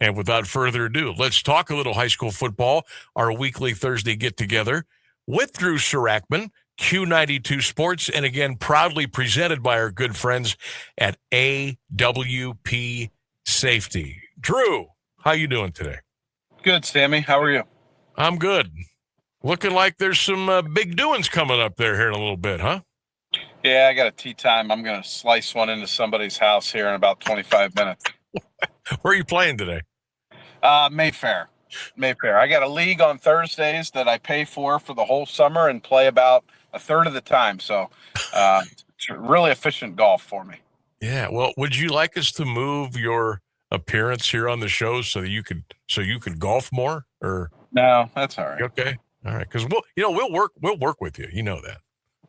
And without further ado, let's talk a little high school football, our weekly Thursday get-together with Drew Sarachman, Q92 Sports, and again, proudly presented by our good friends at AWP Safety. Drew, how you doing today? Good, Sammy. How are you? I'm good. Looking like there's some big doings coming up there here in a little bit, huh? Yeah, I got a tea time. I'm going to slice one into somebody's house here in about 25 minutes. Where are you playing today? Mayfair. I got a league on Thursdays that I pay for the whole summer and play about a third of the time. So it's really efficient golf for me. Yeah. Well, would you like us to move your appearance here on the show so that you could golf more? Or no, that's all right. Okay. All right. Because we'll work with you. You know that.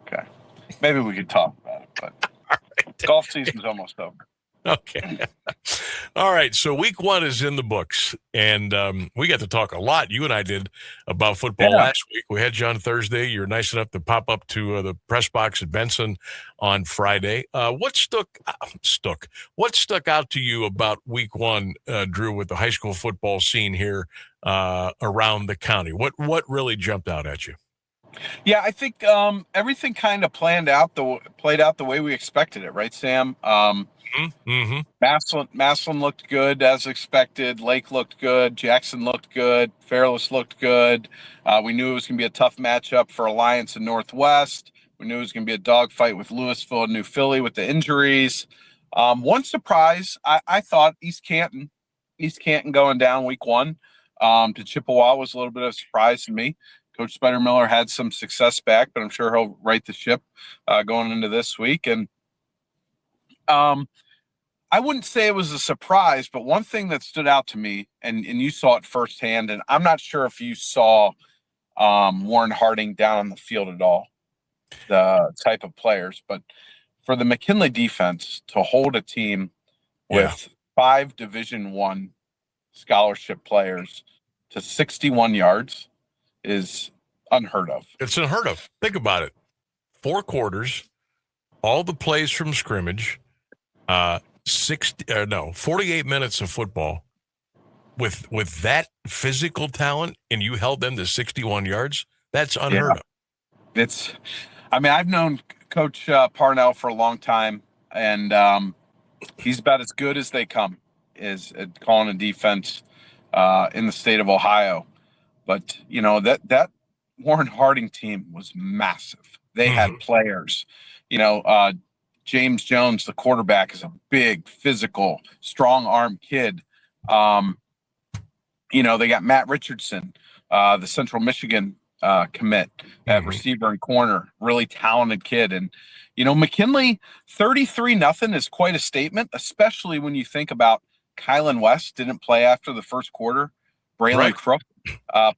Okay. Maybe we could talk about it, but right. Golf season's almost over. Okay. All right. So week 1 is in the books, and we got to talk a lot. You and I did about football last week. We had you on Thursday. You're nice enough to pop up to the press box at Benson on Friday. What stuck out to you about week 1, Drew, with the high school football scene here around the county? What really jumped out at you? Yeah, I think everything kind of played out the way we expected it, right, Sam? Massillon looked good as expected. Lake looked good. Jackson looked good. Fairless looked good. We knew it was going to be a tough matchup for Alliance and Northwest. We knew it was going to be a dogfight with Louisville and New Philly with the injuries. One surprise, I thought East Canton going down week 1 to Chippewa was a little bit of a surprise to me. Coach Spider-Miller had some success back, but I'm sure he'll right the ship going into this week. And I wouldn't say it was a surprise, but one thing that stood out to me, and you saw it firsthand, and I'm not sure if you saw Warren Harding down on the field at all, the type of players, but for the McKinley defense to hold a team with 5 Division I scholarship players to 61 yards is unheard of. It's unheard of. Think about it. 4 quarters, all the plays from scrimmage, 48 minutes of football with that physical talent, and you held them to 61 yards. That's unheard of. I've known Coach Parnell for a long time, and he's about as good as they come is at calling a defense in the state of Ohio. But, that Warren Harding team was massive. They had players. James Jones, the quarterback, is a big, physical, strong-arm kid. They got Matt Richardson, the Central Michigan commit at receiver and corner, really talented kid. And, McKinley, 33-0 is quite a statement, especially when you think about Kylan West didn't play after the first quarter. Braylon Crook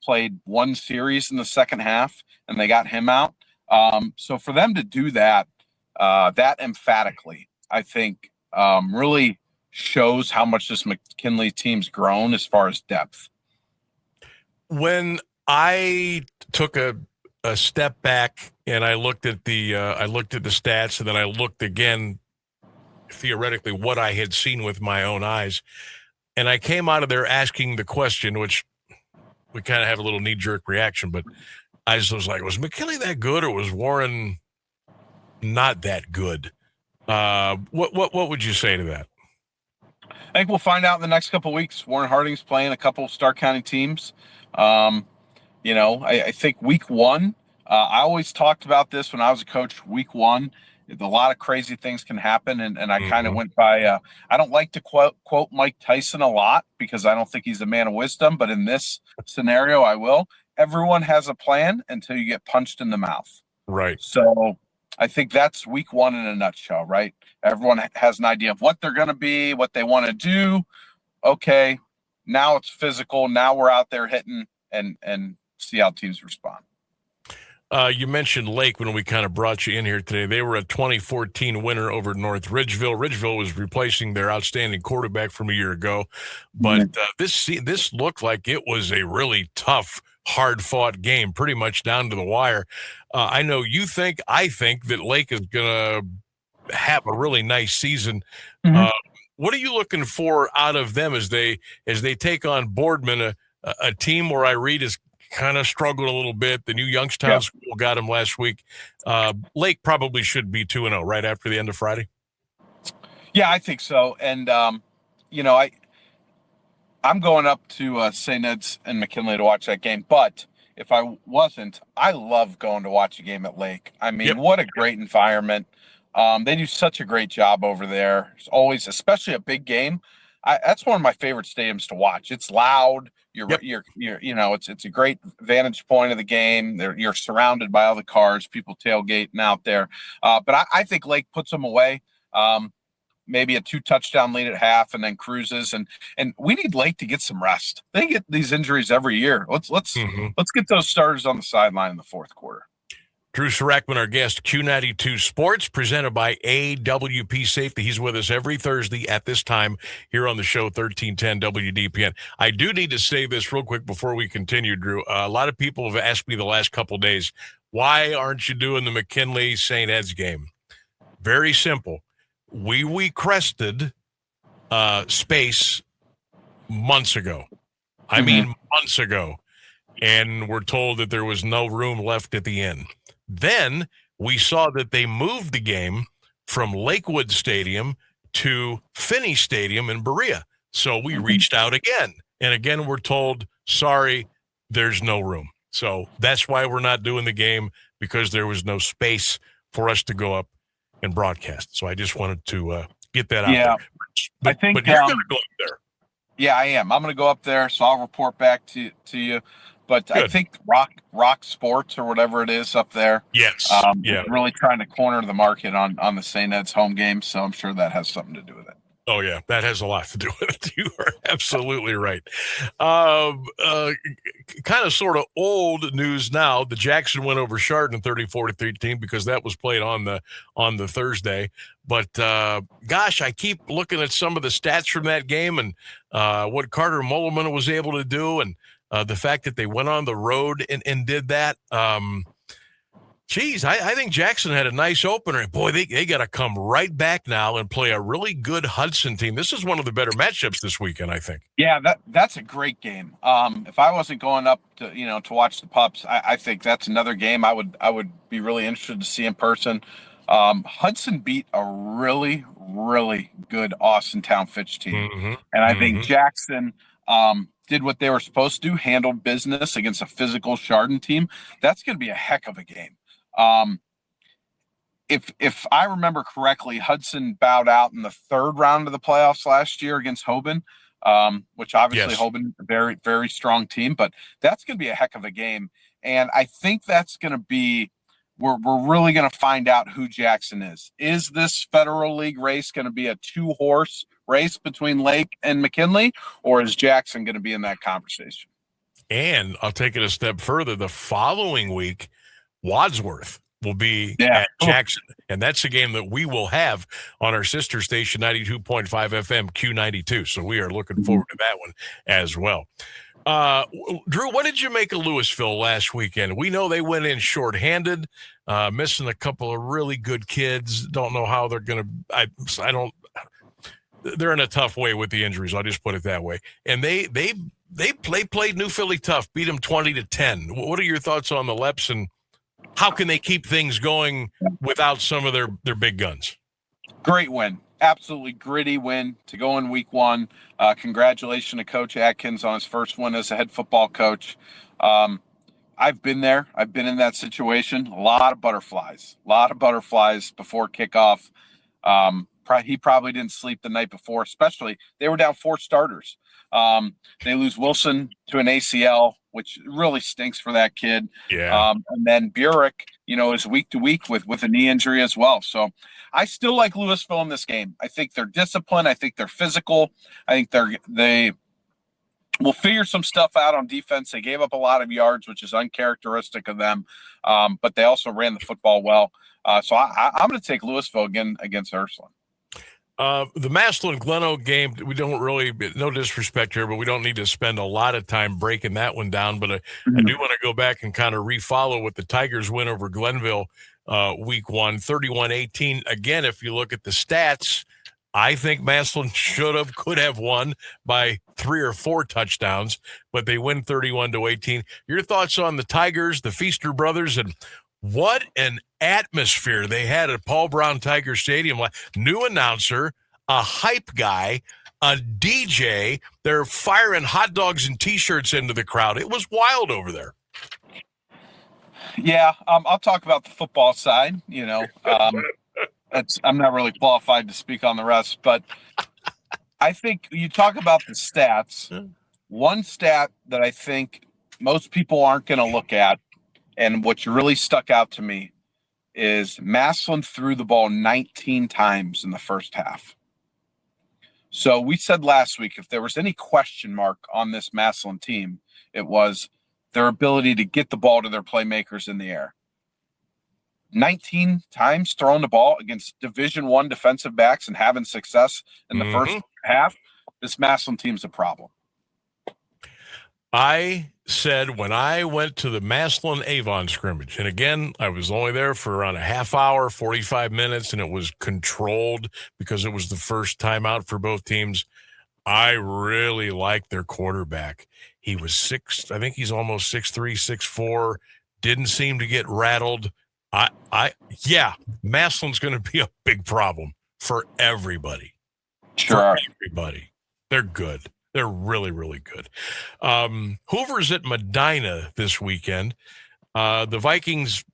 played 1 series in the second half, and they got him out. So for them to do that emphatically, I think really shows how much this McKinley team's grown as far as depth. When I took a step back and I looked at the stats, and then I looked again theoretically what I had seen with my own eyes. And I came out of there asking the question, which we kind of have a little knee-jerk reaction, but I just was like, was McKinley that good, or was Warren not that good? What would you say to that? I think we'll find out in the next couple of weeks. Warren Harding's playing a couple of Stark County teams. I think week 1, I always talked about this when I was a coach. Week 1, a lot of crazy things can happen, and I kind of went by I don't like to quote Mike Tyson a lot because I don't think he's a man of wisdom, but in this scenario I will. Everyone has a plan until you get punched in the mouth. Right. So I think that's week 1 in a nutshell, right? Everyone has an idea of what they're going to be, what they want to do. Okay, now it's physical. Now we're out there hitting and see how teams respond. You mentioned Lake when we kind of brought you in here today. They were a 2014 winner over North Ridgeville. Ridgeville was replacing their outstanding quarterback from a year ago. But this looked like it was a really tough, hard-fought game, pretty much down to the wire. I think that Lake is going to have a really nice season. what are you looking for out of them as they take on Boardman, a team where I read has kind of struggled a little bit. The new Youngstown school got him last week. Lake probably should be 2-0 right after the end of Friday. Yeah, I think so. And I'm going up to St. Ed's and McKinley to watch that game. But if I wasn't, I love going to watch a game at Lake. I mean, what a great environment. They do such a great job over there. It's always, especially a big game. That's one of my favorite stadiums to watch. It's loud. It's a great vantage point of the game. You're surrounded by all the cars, people tailgating out there. But I think Lake puts them away. Maybe a 2-touchdown lead at half and then cruises. And we need Lake to get some rest. They get these injuries every year. Let's get those starters on the sideline in the fourth quarter. Drew Sarachman, our guest, Q92 Sports, presented by AWP Safety. He's with us every Thursday at this time here on the show, 1310 WDPN. I do need to say this real quick before we continue, Drew. A lot of people have asked me the last couple of days, why aren't you doing the McKinley St. Ed's game? Very simple. We crested space months ago. I mean, months ago. And we're told that there was no room left at the end. Then we saw that they moved the game from Lakewood Stadium to Finney Stadium in Berea. So we reached out again. And again, we're told, sorry, there's no room. So that's why we're not doing the game, because there was no space for us to go up and broadcast. So I just wanted to get that out there. But you're going to go up there. Yeah, I am. I'm going to go up there, so I'll report back to you. But good. I think Rock Sports or whatever it is up there. Yes. Really trying to corner the market on the St. Ed's home game. So I'm sure that has something to do with it. Oh, yeah, that has a lot to do with it. You are absolutely right. Kind of sort of old news now. The Jackson went over Chardon 34-13 because that was played on the Thursday. But, gosh, I keep looking at some of the stats from that game and what Carter Mullerman was able to do, and the fact that they went on the road and did that. I think Jackson had a nice opener. Boy, they got to come right back now and play a really good Hudson team. This is one of the better matchups this weekend, I think. Yeah, that's a great game. If I wasn't going up to watch the Pups, I think that's another game I would be really interested to see in person. Hudson beat a really, really good Austintown Fitch team. And I think Jackson did what they were supposed to do, handled business against a physical Chardon team. That's going to be a heck of a game. If I remember correctly, Hudson bowed out in the third round of the playoffs last year against Hoban, which obviously Hoban, a very, very strong team, but that's going to be a heck of a game. And I think that's going to be, we're really going to find out who Jackson is. Is this Federal League race going to be a 2-horse race between Lake and McKinley, or is Jackson going to be in that conversation? And I'll take it a step further. The following week, Wadsworth will be at Jackson, and that's a game that we will have on our sister station, 92.5 FM Q92. So we are looking forward to that one as well. Drew, what did you make of Louisville last weekend? We know they went in shorthanded, missing a couple of really good kids. Don't know how they're going to. They're in a tough way with the injuries. I'll just put it that way. And they played New Philly tough, beat them 20-10. What are your thoughts on the Leps, and how can they keep things going without some of their big guns? Great win. Absolutely gritty win to go in week one. Congratulations to Coach Atkins on his first win as a head football coach. I've been there. I've been in that situation. A lot of butterflies before kickoff. He probably didn't sleep the night before, especially they were down 4 starters. They lose Wilson to an ACL, which really stinks for that kid. Yeah. And then Burek, is week to week with a knee injury as well. So I still like Louisville in this game. I think they're disciplined. I think they're physical. I think they will figure some stuff out on defense. They gave up a lot of yards, which is uncharacteristic of them. But they also ran the football well. So I'm going to take Louisville again against Ursuline. The Massillon-Gleno game, we don't really, no disrespect here, but we don't need to spend a lot of time breaking that one down. But I do want to go back and kind of refollow what the Tigers win over Glenville week 1, 31-18. Again, if you look at the stats, I think Massillon could have won by 3 or 4 touchdowns, but they win 31-18. Your thoughts on the Tigers, the Feaster brothers, and what an atmosphere they had at Paul Brown Tiger Stadium. New announcer, a hype guy, a DJ. They're firing hot dogs and T-shirts into the crowd. It was wild over there. Yeah, I'll talk about the football side. I'm not really qualified to speak on the rest, but I think you talk about the stats. One stat that I think most people aren't going to look at, and what really stuck out to me, is Massillon threw the ball 19 times in the first half. So we said last week, if there was any question mark on this Massillon team, it was their ability to get the ball to their playmakers in the air. 19 times throwing the ball against Division I defensive backs and having success in the first half, this Massillon team's a problem. I said when I went to the Massillon-Avon scrimmage, and again, I was only there for around a half hour, 45 minutes, and it was controlled because it was the first time out for both teams. I really liked their quarterback. He was I think he's almost 6'3", 6'4", didn't seem to get rattled. Massillon's going to be a big problem for everybody. Sure. For everybody. They're good. They're really, really good. Hoover's at Medina this weekend. The Vikings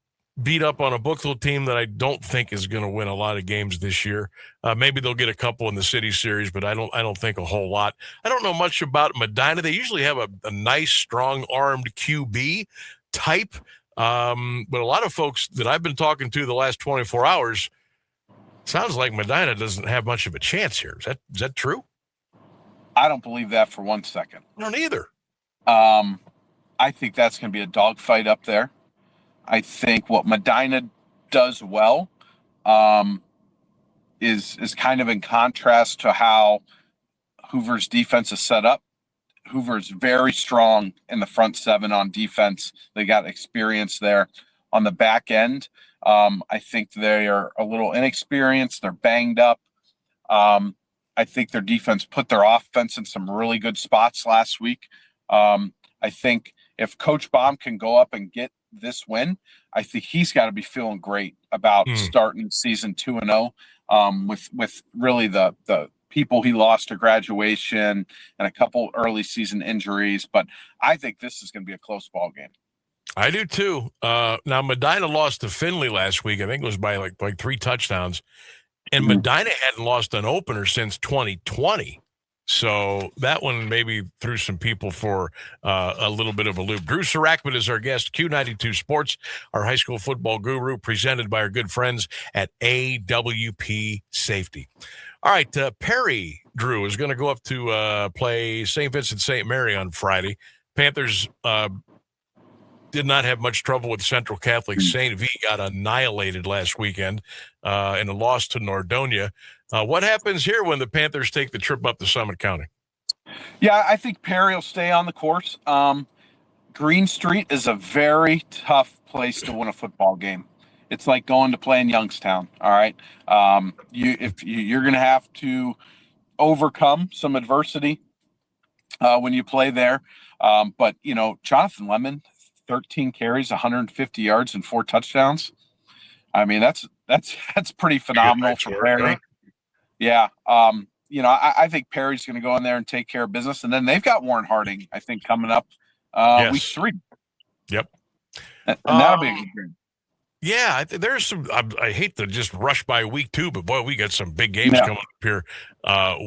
beat up on a Bookville team that I don't think is going to win a lot of games this year. Maybe they'll get a couple in the City Series, but I don't think a whole lot. I don't know much about Medina. They usually have a nice, strong-armed QB type, but a lot of folks that I've been talking to the last 24 hours, sounds like Medina doesn't have much of a chance here. Is that true? I don't believe that for 1 second. I don't either. I think that's going to be a dogfight up there. I think what Medina does well is kind of in contrast to how Hoover's defense is set up. Hoover's very strong in the front seven on defense. They got experience there. On the back end, I think they are a little inexperienced. They're banged up. I think their defense put their offense in some really good spots last week. I think if Coach Baum can go up and get this win, I think he's got to be feeling great about starting season 2-0 with really the people he lost to graduation and a couple early season injuries. But I think this is going to be a close ball game. I do too. Now Medina lost to Findlay last week. I think it was by like 3 touchdowns. And Medina hadn't lost an opener since 2020. So that one maybe threw some people for a little bit of a loop. Drew Sarachman is our guest, Q92 Sports, our high school football guru, presented by our good friends at AWP Safety. All right, Perry, Drew, is going to go up to play St. Vincent St. Mary on Friday. Panthers did not have much trouble with Central Catholic. St. V got annihilated last weekend in a loss to Nordonia. What happens here when the Panthers take the trip up to Summit County? Yeah, I think Perry will stay on the course. Green Street is a very tough place to win a football game. It's like going to play in Youngstown, all right? You're going to have to overcome some adversity when you play there. But, Jonathan Lemon, 13 carries, 150 yards, and 4 touchdowns. I mean, that's pretty phenomenal for Perry. Yeah. I think Perry's going to go in there and take care of business. And then they've got Warren Harding, I think, coming up week 3. Yep. And that'll be a good game. Yeah, there's some. I hate to just rush by week 2, but boy, we got some big games coming up here.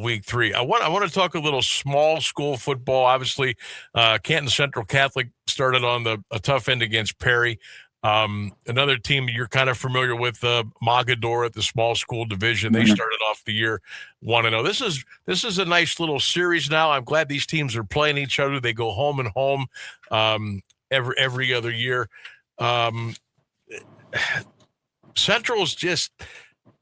Week 3. I want to talk a little small school football. Obviously, Canton Central Catholic started on a tough end against Perry. Another team you're kind of familiar with, Mogador at the small school division. They started off the year 1-0. This is a nice little series now. I'm glad these teams are playing each other. They go home and home every other year. Central's just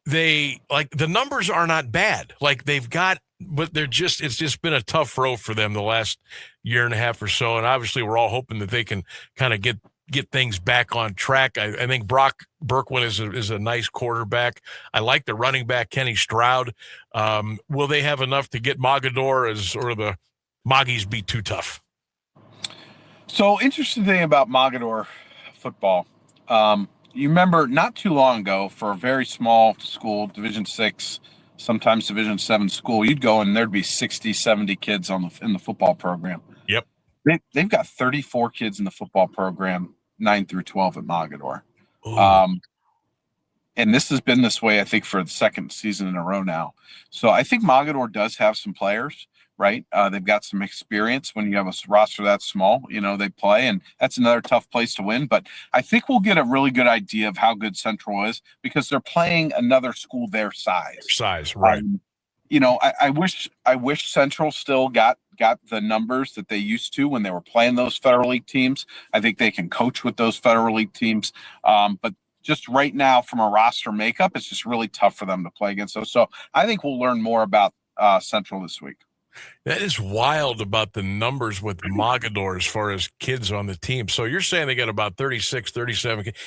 the numbers are not bad. Like they've got, but it's just been a tough row for them the last year and a half or so. And obviously we're all hoping that they can kind of get get things back on track. I think Brock Bourquin is a nice quarterback. I like the running back, Kenny Stroud. Will they have enough to get Mogador, or the Moggies be too tough? So, interesting thing about Mogador football. You remember not too long ago, for a very small school, Division 6, sometimes Division 7 school, you'd go and there'd be 60, 70 kids in the football program. Yep. They've got 34 kids in the football program, 9 through 12 at Mogador. And this has been this way, I think, for the second season in a row now. So I think Mogador does have some players, right? They've got some experience. When you have a roster that small, they play, and that's another tough place to win. But I think we'll get a really good idea of how good Central is, because they're playing another school their size. Right. I wish Central still got the numbers that they used to when they were playing those Federal League teams. I think they can coach with those Federal League teams. But just right now, from a roster makeup, it's just really tough for them to play against those. So I think we'll learn more about Central this week. That is wild about the numbers with Mogador as far as kids on the team. So you're saying they got about 36, 37 kids.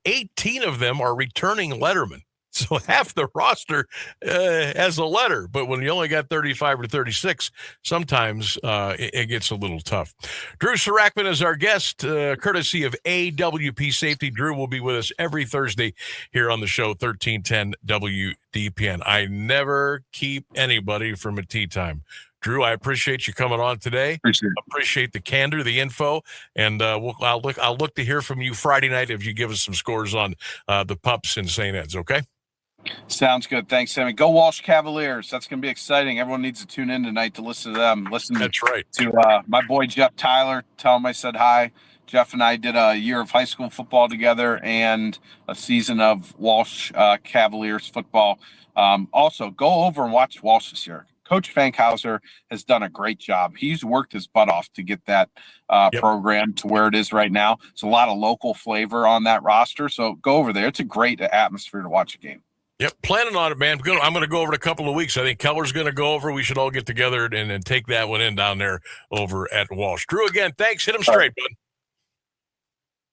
18 of them are returning lettermen. So half the roster has a letter, but when you only got 35 or 36, sometimes it gets a little tough. Drew Sarachman is our guest, courtesy of AWP Safety. Drew will be with us every Thursday here on the show, 1310 WDPN. I never keep anybody from a tea time. Drew, I appreciate you coming on today. Appreciate the candor, the info, and I'll look to hear from you Friday night if you give us some scores on the Pups in St. Ed's, okay? Sounds good. Thanks, Sammy. Go Walsh Cavaliers. That's going to be exciting. Everyone needs to tune in tonight to listen to them. That's right. To my boy Jeff Tyler. Tell him I said hi. Jeff and I did a year of high school football together and a season of Walsh Cavaliers football. Also, go over and watch Walsh this year. Coach Fankhauser has done a great job. He's worked his butt off to get that program to where it is right now. It's a lot of local flavor on that roster. So go over there. It's a great atmosphere to watch a game. Yep, planning on it, man. I'm going to go over in a couple of weeks. I think Keller's going to go over. We should all get together and take that one in down there over at Walsh. Drew, again, thanks. Hit him straight, bud.